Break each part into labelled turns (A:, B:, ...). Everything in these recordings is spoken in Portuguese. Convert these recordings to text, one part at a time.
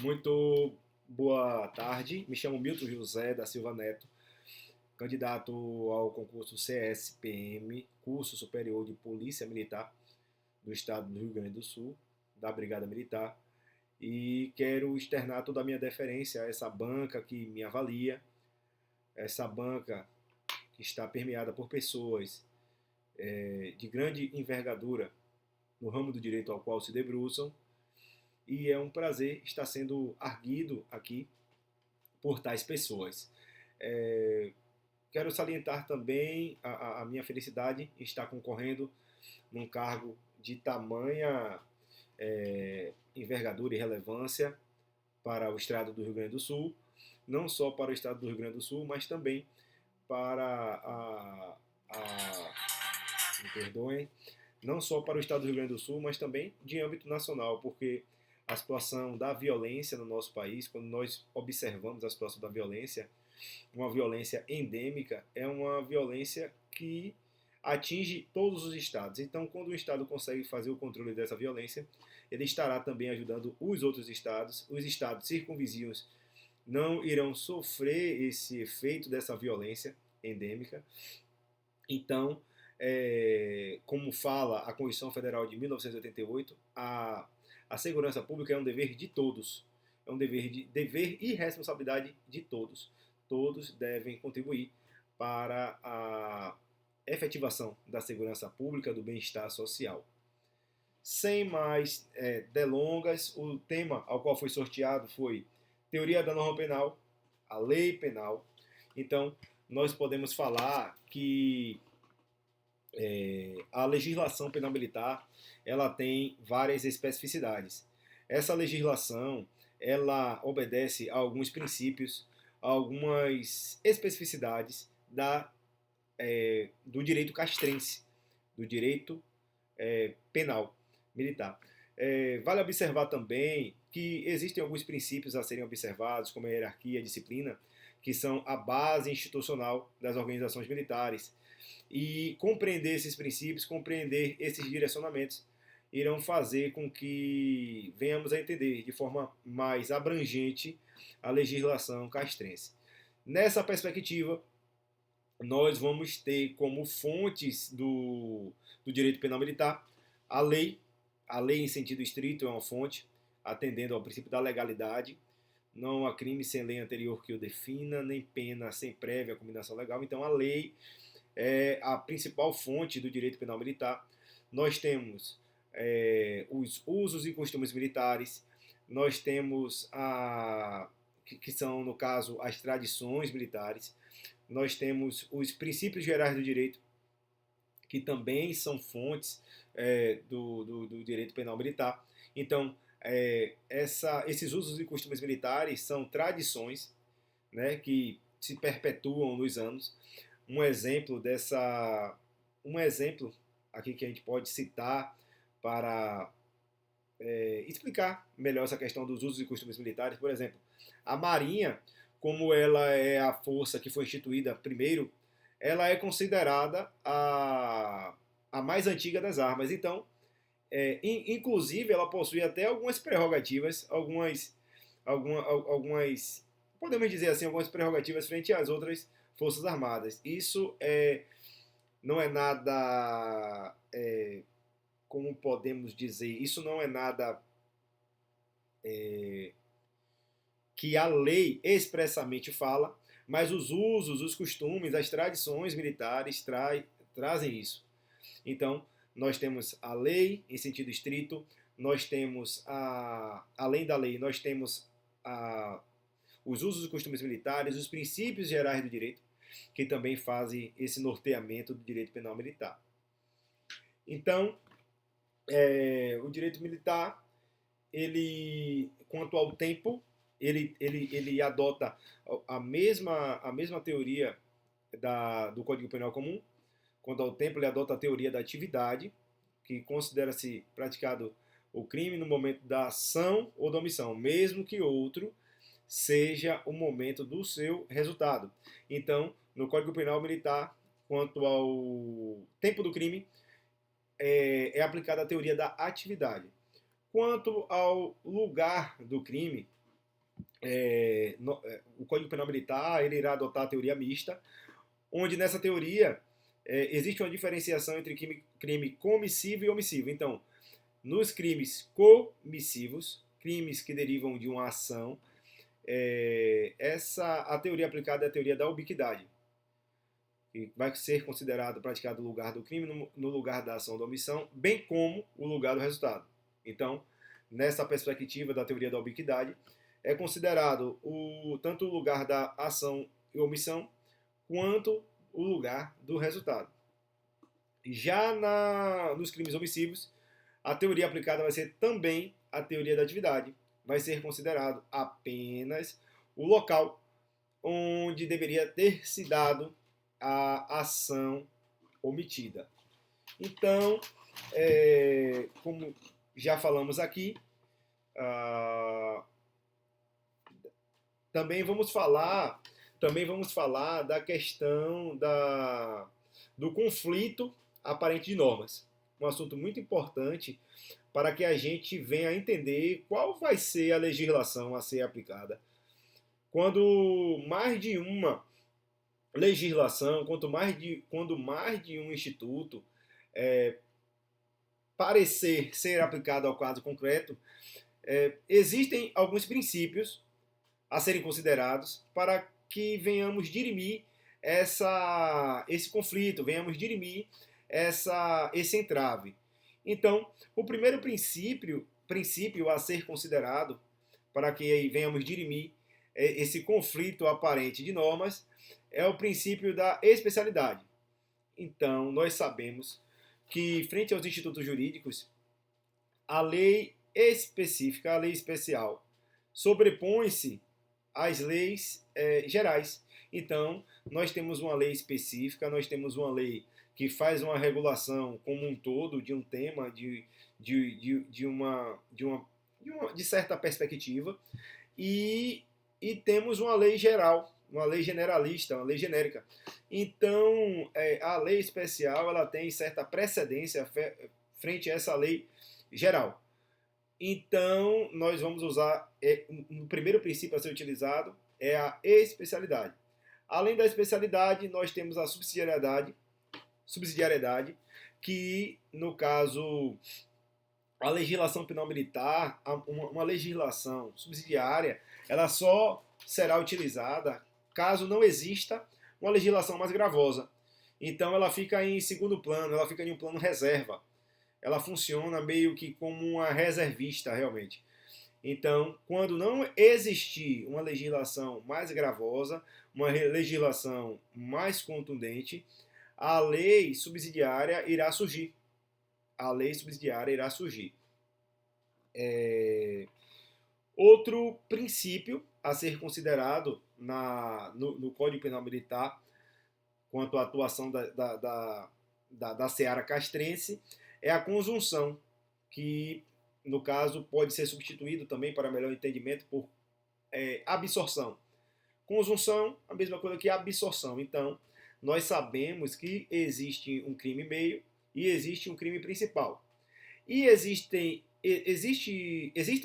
A: Muito boa tarde, me chamo Milton José da Silva Neto, candidato ao concurso CSPM, Curso Superior de Polícia Militar do Estado do Rio Grande do Sul, da Brigada Militar, e quero externar toda a minha deferência a essa banca que me avalia, essa banca que está permeada por pessoas de grande envergadura no ramo do direito ao qual se debruçam, e é um prazer estar sendo arguido aqui por tais pessoas. É, Quero salientar também a minha felicidade em estar concorrendo num cargo de tamanha envergadura e relevância para o Estado do Rio Grande do Sul, não só para o Estado do Rio Grande do Sul, mas também para me perdoem, não só para o Estado do Rio Grande do Sul, mas também de âmbito nacional, porque a situação da violência no nosso país, quando nós observamos a situação da violência, uma violência endêmica, é uma violência que atinge todos os estados. Então, quando o estado consegue fazer o controle dessa violência, ele estará também ajudando os outros estados. Os estados circunvizinhos não irão sofrer esse efeito dessa violência endêmica. Então, como fala a Constituição Federal de 1988, a segurança pública é um dever de todos. É um dever e responsabilidade de todos. Todos devem contribuir para a efetivação da segurança pública, do bem-estar social. Sem mais delongas, o tema ao qual foi sorteado foi Teoria da Norma Penal, a Lei Penal. Então, nós podemos falar que a legislação penal militar ela tem várias especificidades. Essa legislação ela obedece a alguns princípios, a algumas especificidades do direito castrense, do direito penal militar. Vale observar também que existem alguns princípios a serem observados, como a hierarquia e a disciplina, que são a base institucional das organizações militares. E compreender esses princípios, compreender esses direcionamentos, irão fazer com que venhamos a entender de forma mais abrangente a legislação castrense. Nessa perspectiva, nós vamos ter como fontes do direito penal militar a lei em sentido estrito é uma fonte, atendendo ao princípio da legalidade, não há crime sem lei anterior que o defina, nem pena sem prévia combinação legal. Então, a lei é a principal fonte do direito penal militar. Nós temos os usos e costumes militares, nós temos que são, no caso, as tradições militares, nós temos os princípios gerais do direito, que também são fontes do direito penal militar. Então, esses usos e costumes militares são tradições, né, que se perpetuam nos anos. Um exemplo aqui que a gente pode citar para explicar melhor essa questão dos usos e costumes militares, por exemplo, a Marinha, como ela é a força que foi instituída primeiro, ela é considerada a mais antiga das armas. Então, inclusive, ela possui até algumas prerrogativas, algumas, podemos dizer assim, algumas prerrogativas frente às outras forças armadas. Isso não é nada, como podemos dizer, isso não é nada que a lei expressamente fala, mas os usos, os costumes, as tradições militares trazem isso. Então, nós temos a lei em sentido estrito, nós temos, além da lei, nós temos os usos e costumes militares, os princípios gerais do direito, que também fazem esse norteamento do direito penal militar. Então, o direito militar, ele, quanto ao tempo, ele adota a mesma teoria do Código Penal Comum. Quanto ao tempo, ele adota a teoria da atividade, que considera-se praticado o crime no momento da ação ou da omissão, mesmo que outro seja o momento do seu resultado. Então, no Código Penal Militar, quanto ao tempo do crime, aplicada a teoria da atividade. Quanto ao lugar do crime, o Código Penal Militar ele irá adotar a teoria mista, onde nessa teoria existe uma diferenciação entre crime comissivo e omissivo. Então, nos crimes comissivos, crimes que derivam de uma ação, a teoria aplicada é a teoria da ubiquidade, que vai ser considerado praticado o lugar do crime no lugar da ação da omissão, bem como o lugar do resultado. Então, nessa perspectiva da teoria da ubiquidade, é considerado tanto o lugar da ação e omissão, quanto o lugar do resultado. Já nos crimes omissivos, a teoria aplicada vai ser também a teoria da atividade. Vai ser considerado apenas o local onde deveria ter se dado a ação omitida. Então, como já falamos aqui, também vamos falar da questão do conflito aparente de normas. Um assunto muito importante para que a gente venha a entender qual vai ser a legislação a ser aplicada. Quando mais de uma legislação, quando mais de um instituto parecer ser aplicado ao caso concreto, existem alguns princípios a serem considerados para que venhamos dirimir esse conflito, venhamos dirimir esse entrave. Então, o primeiro princípio a ser considerado para que venhamos dirimir esse conflito aparente de normas é o princípio da especialidade. Então, nós sabemos que, frente aos institutos jurídicos, a lei específica, a lei especial, sobrepõe-se às leis gerais. Então, nós temos uma lei específica, nós temos uma lei que faz uma regulação como um todo de um tema, de certa perspectiva, e temos uma lei geral, uma lei generalista, uma lei genérica. Então, a lei especial ela tem certa precedência frente a essa lei geral. Então, nós vamos usar, o primeiro princípio a ser utilizado é a especialidade. Além da especialidade, nós temos a subsidiariedade, que, no caso, a legislação penal militar, uma legislação subsidiária, ela só será utilizada caso não exista uma legislação mais gravosa. Então, ela fica em segundo plano, ela fica em um plano reserva. Ela funciona meio que como uma reservista, realmente. Então, quando não existir uma legislação mais gravosa, uma legislação mais contundente, a lei subsidiária irá surgir. A lei subsidiária irá surgir. Outro princípio a ser considerado no Código Penal Militar quanto à atuação da seara castrense é a conjunção, que, no caso, pode ser substituído também, para melhor entendimento, por absorção. Conjunção, a mesma coisa que absorção. Então, nós sabemos que existe um crime meio e existe um crime principal. E existem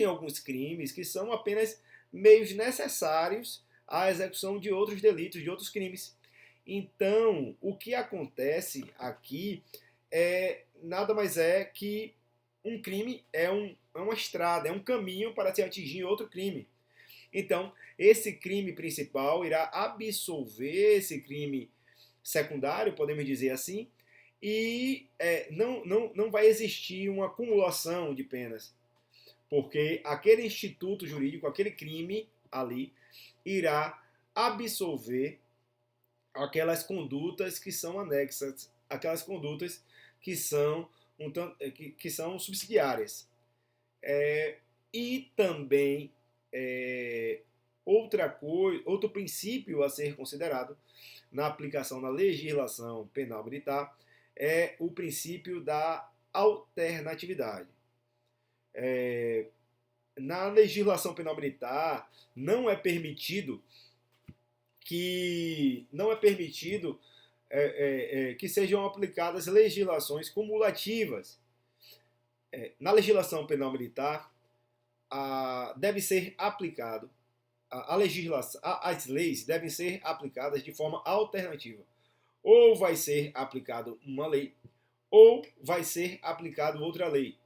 A: alguns crimes que são apenas meios necessários à execução de outros delitos, de outros crimes. Então, o que acontece aqui nada mais é que um crime é uma estrada, é um caminho para se atingir outro crime. Então, esse crime principal irá absolver esse crime secundário, podemos dizer assim, e não vai existir uma acumulação de penas, porque aquele instituto jurídico, aquele crime ali, irá absolver aquelas condutas que são anexas, aquelas condutas que são subsidiárias. E também outro princípio a ser considerado na aplicação da legislação penal militar é o princípio da alternatividade. Na legislação penal militar não é permitido que sejam aplicadas legislações cumulativas. Na legislação penal militar deve ser aplicado a legislação, as leis devem ser aplicadas de forma alternativa. Ou vai ser aplicado uma lei, ou vai ser aplicado outra lei.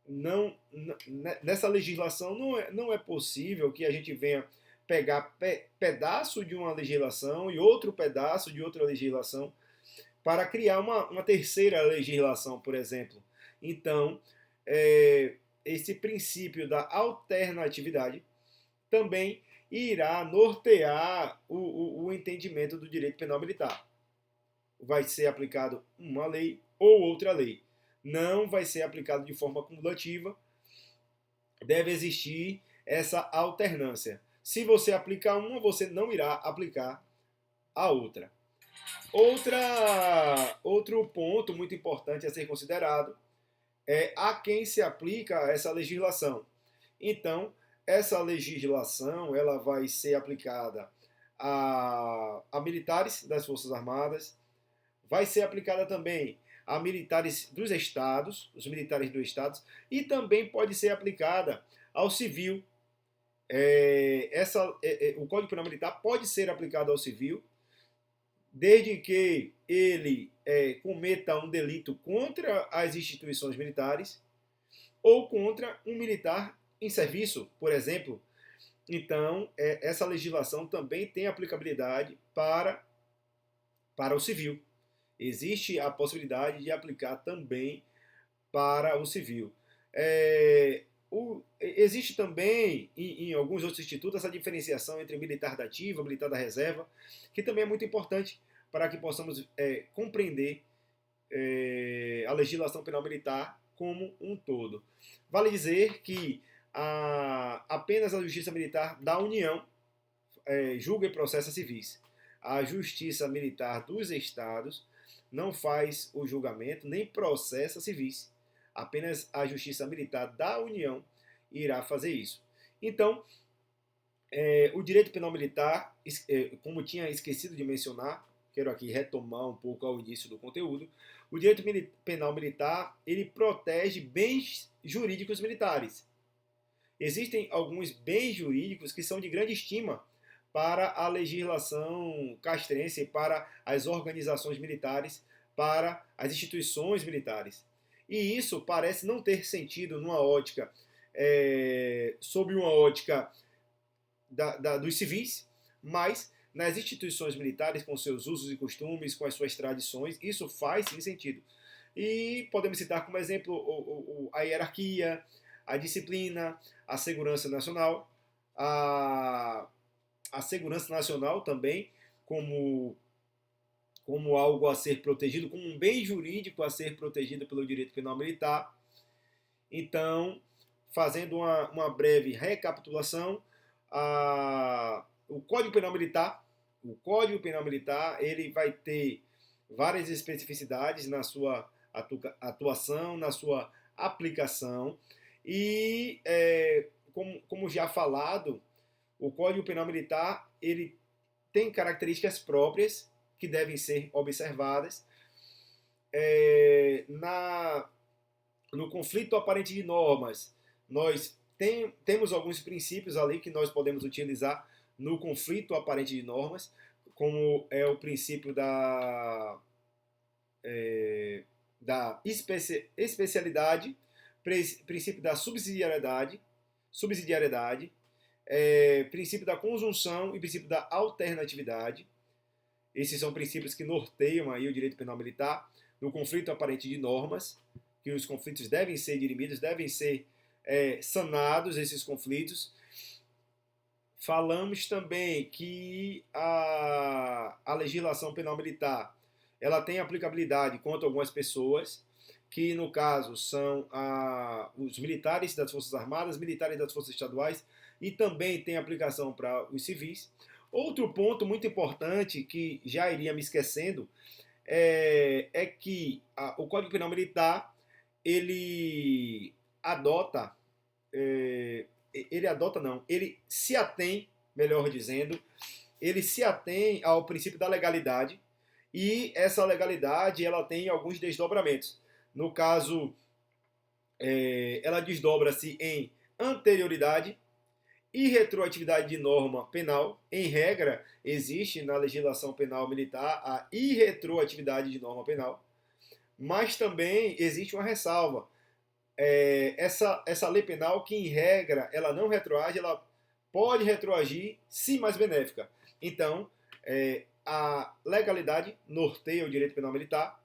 A: Não, nessa legislação não é possível que a gente venha pegar pedaço de uma legislação e outro pedaço de outra legislação para criar uma terceira legislação, por exemplo. Então, esse princípio da alternatividade também irá nortear o entendimento do direito penal militar. Vai ser aplicado uma lei ou outra lei. Não vai ser aplicado de forma cumulativa. Deve existir essa alternância. Se você aplicar uma, você não irá aplicar a outra. Outro ponto muito importante a ser considerado é a quem se aplica essa legislação. Então, essa legislação ela vai ser aplicada a militares das Forças Armadas, vai ser aplicada também a militares dos estados, os militares dos estados, e também pode ser aplicada ao civil. O Código Penal Militar pode ser aplicado ao civil, desde que ele cometa um delito contra as instituições militares ou contra um militar em serviço, por exemplo. Então, essa legislação também tem aplicabilidade para o civil. Existe a possibilidade de aplicar também para o civil. Existe também, em alguns outros institutos, essa diferenciação entre militar da ativa, militar da reserva, que também é muito importante para que possamos compreender a legislação penal militar como um todo. Vale dizer que apenas a Justiça Militar da União julga e processa civis. A Justiça Militar dos Estados não faz o julgamento nem processa civis. Apenas a Justiça Militar da União irá fazer isso. Então, o direito penal militar, como tinha esquecido de mencionar, quero aqui retomar um pouco ao início do conteúdo, o direito penal militar, ele protege bens jurídicos militares. Existem alguns bens jurídicos que são de grande estima para a legislação castrense, para as organizações militares, para as instituições militares. E isso parece não ter sentido numa ótica, sob uma ótica dos civis, mas nas instituições militares, com seus usos e costumes, com as suas tradições, isso faz sim sentido. E podemos citar como exemplo a hierarquia, a disciplina, a segurança nacional, a segurança nacional também como algo a ser protegido, como um bem jurídico a ser protegido pelo direito penal militar. Então, fazendo uma breve recapitulação, o Código Penal Militar, ele vai ter várias especificidades na sua atuação, na sua aplicação e, como já falado, o Código Penal Militar ele tem características próprias que devem ser observadas. No conflito aparente de normas, nós temos alguns princípios ali que nós podemos utilizar no conflito aparente de normas, como é o princípio da especialidade, princípio da subsidiariedade, princípio da conjunção e princípio da alternatividade. Esses são princípios que norteiam aí o direito penal militar no conflito aparente de normas, que os conflitos devem ser dirimidos, devem ser sanados esses conflitos. Falamos também que a legislação penal militar ela tem aplicabilidade contra algumas pessoas, que no caso são os militares das Forças Armadas, militares das Forças Estaduais, e também tem aplicação para os civis. Outro ponto muito importante, que já iria me esquecendo, é que o Código Penal Militar, ele se atém, melhor dizendo, ele se atém ao princípio da legalidade, e essa legalidade ela tem alguns desdobramentos. No caso, ela desdobra-se em anterioridade, irretroatividade de norma penal. Em regra, existe na legislação penal militar a irretroatividade de norma penal, mas também existe uma ressalva. Essa lei penal, que em regra ela não retroage, ela pode retroagir, sim, mais benéfica. Então, a legalidade norteia o direito penal militar,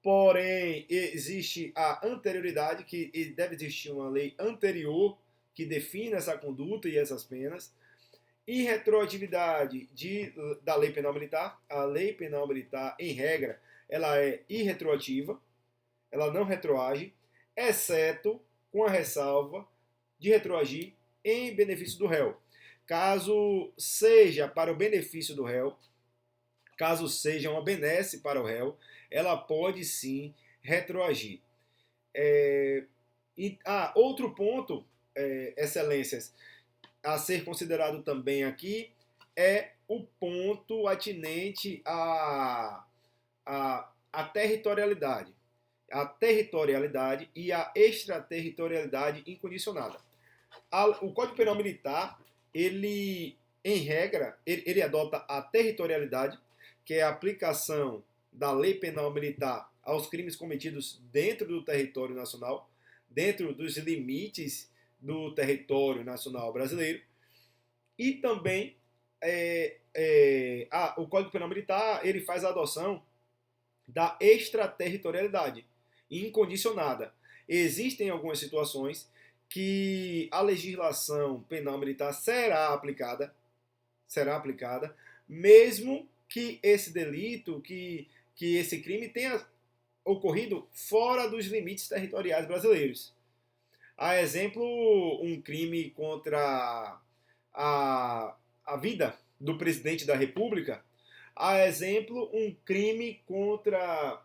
A: porém existe a anterioridade, que deve existir uma lei anterior que defina essa conduta e essas penas. Irretroatividade da lei penal militar. A lei penal militar, em regra, ela é irretroativa, ela não retroage, exceto com a ressalva de retroagir em benefício do réu. Caso seja para o benefício do réu, caso seja uma benesse para o réu, ela pode sim retroagir. Outro ponto, excelências, a ser considerado também aqui é o ponto atinente à territorialidade. A territorialidade e a extraterritorialidade incondicionada. O Código Penal Militar, ele, em regra, ele adota a territorialidade, que é a aplicação da lei penal militar aos crimes cometidos dentro do território nacional, dentro dos limites do território nacional brasileiro. E também o Código Penal Militar, ele faz a adoção da extraterritorialidade incondicionada. Existem algumas situações que a legislação penal militar será aplicada, mesmo que esse delito, que esse crime tenha ocorrido fora dos limites territoriais brasileiros. A exemplo, um crime contra a vida do presidente da República. A exemplo, um crime contra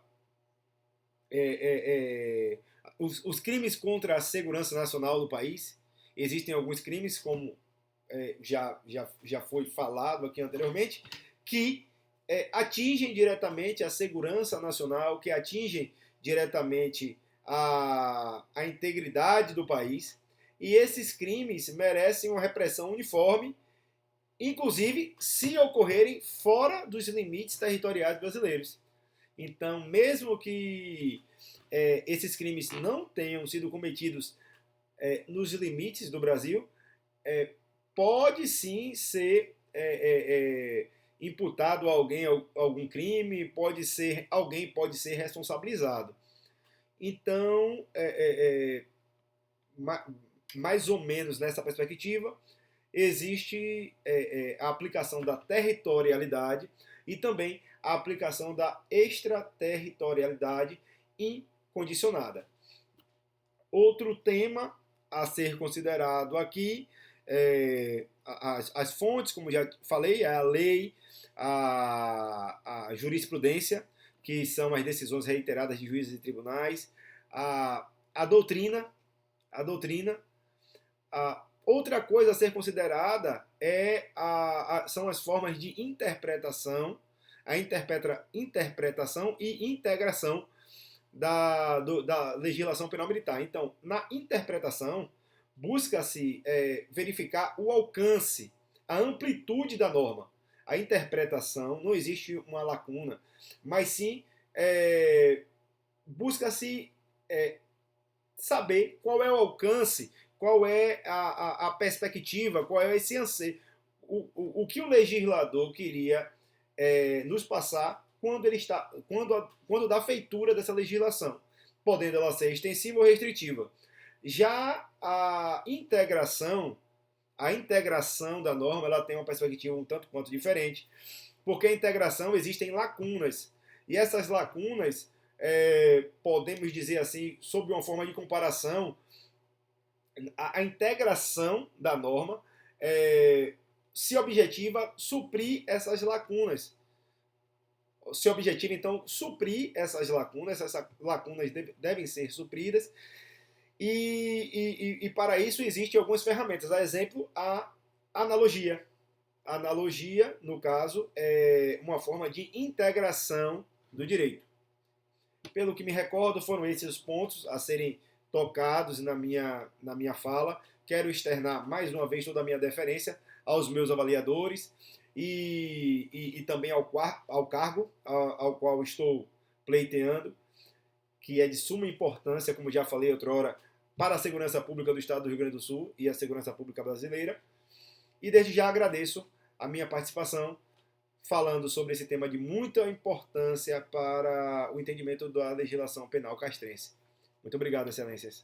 A: os crimes contra a segurança nacional do país. Existem alguns crimes, como já foi falado aqui anteriormente, que atingem diretamente a segurança nacional, que atingem diretamente a integridade do país. E esses crimes merecem uma repressão uniforme, inclusive se ocorrerem fora dos limites territoriais brasileiros. Então, mesmo que esses crimes não tenham sido cometidos nos limites do Brasil, pode sim ser imputado a alguém algum crime, alguém pode ser responsabilizado. Então, mais ou menos nessa perspectiva, existe a aplicação da territorialidade e também a aplicação da extraterritorialidade incondicionada. Outro tema a ser considerado aqui, as fontes, como já falei, a lei, a jurisprudência, que são as decisões reiteradas de juízes e tribunais, a doutrina. Outra coisa a ser considerada são as formas de interpretação, a interpretação e integração da legislação penal militar. Então, na interpretação, busca-se verificar o alcance, a amplitude da norma. A interpretação, não existe uma lacuna, mas sim busca-se saber qual é o alcance, qual é a perspectiva, qual é esse anseio, o que o legislador queria nos passar quando dá feitura dessa legislação, podendo ela ser extensiva ou restritiva. Já a integração da norma, ela tem uma perspectiva um tanto quanto diferente, porque a integração existem lacunas, e essas lacunas, podemos dizer assim, sob uma forma de comparação, a integração da norma se objetiva suprir essas lacunas. Se objetiva, então, suprir essas lacunas devem ser supridas, e para isso existem algumas ferramentas. A exemplo, a analogia. A analogia, no caso, é uma forma de integração do direito. Pelo que me recordo, foram esses os pontos a serem tocados na minha fala. Quero externar mais uma vez toda a minha deferência aos meus avaliadores e também ao cargo ao qual estou pleiteando, que é de suma importância, como já falei outrora, para a segurança pública do Estado do Rio Grande do Sul e a segurança pública brasileira. E desde já agradeço a minha participação falando sobre esse tema de muita importância para o entendimento da legislação penal castrense. Muito obrigado, excelências.